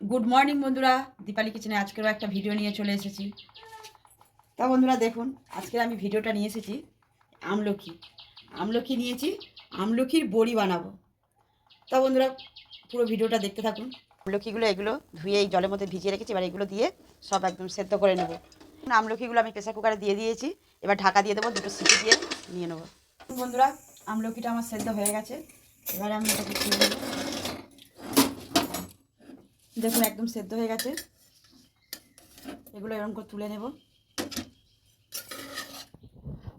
Good morning বন্ধুরা, দীপালি কিচেনে আজকেরও একটা ভিডিও নিয়ে চলে এসেছি। তা বন্ধুরা দেখুন, আজকে আমি ভিডিওটা নিয়ে এসেছি আমলকি আমলকি নিয়েছি, আমলকির বড়ি বানাবো। তা বন্ধুরা পুরো ভিডিওটা দেখতে থাকুন। আমলকিগুলো এগুলো ধুয়ে এই জলের মধ্যে ভিজিয়ে রেখেছি, এবার এগুলো দিয়ে সব একদম সেদ্ধ করে নেব। আমলকিগুলো আমি প্রেসার কুকারে দিয়ে দিয়েছি, এবার ঢাকা দিয়ে দেবো, দুটো সিটি দিয়ে নিয়ে নেবো। বন্ধুরা আমলকিটা আমার সেদ্ধ হয়ে গেছে, এবারে আমি এটাকে তুলে নেব। দেখুন একদম সেদ্ধ হয়ে গেছে, এগুলো এরকম করে তুলে নেব।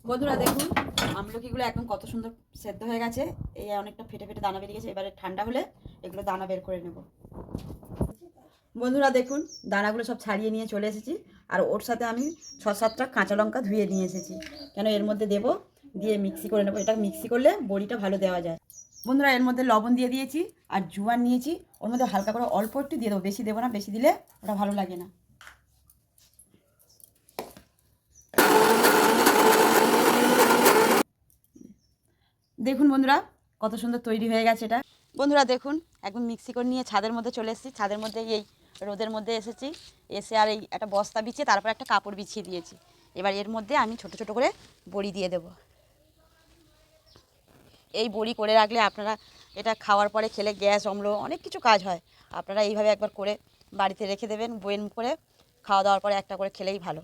বন্ধুরা দেখুন আমলকিগুলো একদম কত সুন্দর সেদ্ধ হয়ে গেছে, এই অনেকটা ফেটে ফেটে দানা বেরিয়ে গেছে। এবারে ঠান্ডা হলে এগুলো দানা বের করে নেব। বন্ধুরা দেখুন দানাগুলো সব ছাড়িয়ে নিয়ে চলে এসেছি, আর ওর সাথে আমি 6-7টা কাঁচা লঙ্কা ধুয়ে নিয়ে এসেছি, কেন এর মধ্যে দেব, দিয়ে মিক্সি করে নেবো। এটা মিক্সি করলে বড়িটা ভালো দেওয়া যায়। বন্ধুরা এর মধ্যে লবণ দিয়ে দিয়েছি আর জোয়ান নিয়েছি, ওর মধ্যে হালকা করে অল্প একটু দিয়ে দেবো, বেশি দেবো না, বেশি দিলে ওটা ভালো লাগে না। দেখুন বন্ধুরা কত সুন্দর তৈরি হয়ে গেছে এটা। বন্ধুরা দেখুন একদম মিক্সি করে নিয়ে ছাদের মধ্যে চলে এসেছি, ছাদের মধ্যে এই রোদের মধ্যে এসেছি, এসে আর এই একটা বস্তা বিছিয়ে তারপর একটা কাপড় বিছিয়ে দিয়েছি। এবার এর মধ্যে আমি ছোট ছোট করে বড়ি দিয়ে দেব। এই বড়ি করে রাখলে আপনারা এটা খাওয়ার পরে খেলে গ্যাস অম্ল অনেক কিছু কাজ হয়। আপনারা এইভাবে একবার করে বাড়িতে রেখে দেবেন, বয়েম করে খাওয়া দাওয়ার পরে একটা করে খেলেই ভালো।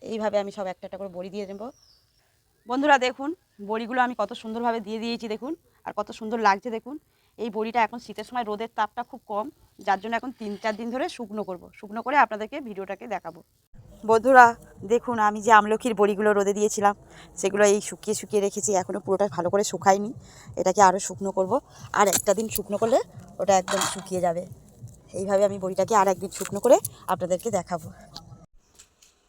এইভাবে আমি সব একটা একটা করে বড়ি দিয়ে দেবো। বন্ধুরা দেখুন বড়িগুলো আমি কত সুন্দরভাবে দিয়ে দিয়েছি, দেখুন আর কত সুন্দর লাগছে দেখুন। এই বড়িটা এখন শীতের সময় রোদের তাপটা খুব কম, যার জন্য এখন 3-4 দিন ধরে শুকনো করব, শুকনো করে আপনাদেরকে ভিডিওটাকে দেখাবো। বন্ধুরা দেখুন আমি যে আমলকির বড়িগুলো রোদে দিয়েছিলাম সেগুলো এই শুকিয়ে শুকিয়ে রেখেছি, এখনও পুরোটা ভালো করে শুকায়নি, এটাকে আরও শুকনো করব। আর একটা দিন শুকনো করলে ওটা একদম শুকিয়ে যাবে। এইভাবে আমি বড়িটাকে আর একদিন শুকনো করে আপনাদেরকে দেখাবো।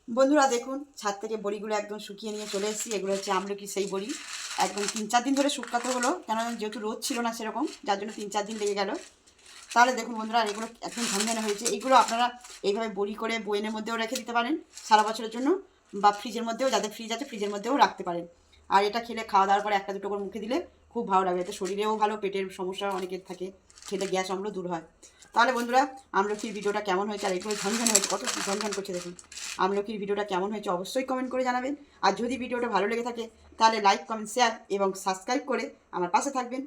বন্ধুরা দেখুন ছাদ থেকে বড়িগুলো একদম শুকিয়ে নিয়ে চলে এসেছি, এগুলো হচ্ছে আমলকি সেই বড়ি। একদম 3-4 দিন ধরে শুকাতে হলো, কেন যেহেতু রোদ ছিল না সেরকম, যার জন্য 3-4 দিন লেগে গেল। তাহলে দেখুন বন্ধুরা এগুলো একদম ঝনঝনে হয়েছে। এইগুলো আপনারা এইভাবে বড়ি করে বয়েনের মধ্যেও রেখে দিতে পারেন সারা বছরের জন্য, বা ফ্রিজের মধ্যেও, যাদের ফ্রিজ আছে ফ্রিজের মধ্যেও রাখতে পারেন। আর এটা খেলে খাওয়া দাওয়ার পরে একটা দুটো করে মুখে দিলে খুব ভালো লাগে, এতে শরীরেও ভালো, পেটের সমস্যা অনেকের থাকে, খেলে গ্যাস অম্ল দূর হয়। তাহলে বন্ধুরা আমলকির ভিডিওটা কেমন হয়েছে, আর এগুলো ঝনঝনে হয়েছে, কত ঝনঝন করছে দেখুন। আমলকির ভিডিওটা কেমন হয়েছে অবশ্যই কমেন্ট করে জানাবেন। আর যদি ভিডিওটা ভালো লেগে থাকে তাহলে লাইক, কমেন্ট, শেয়ার এবং সাবস্ক্রাইব করে আমার পাশে থাকবেন।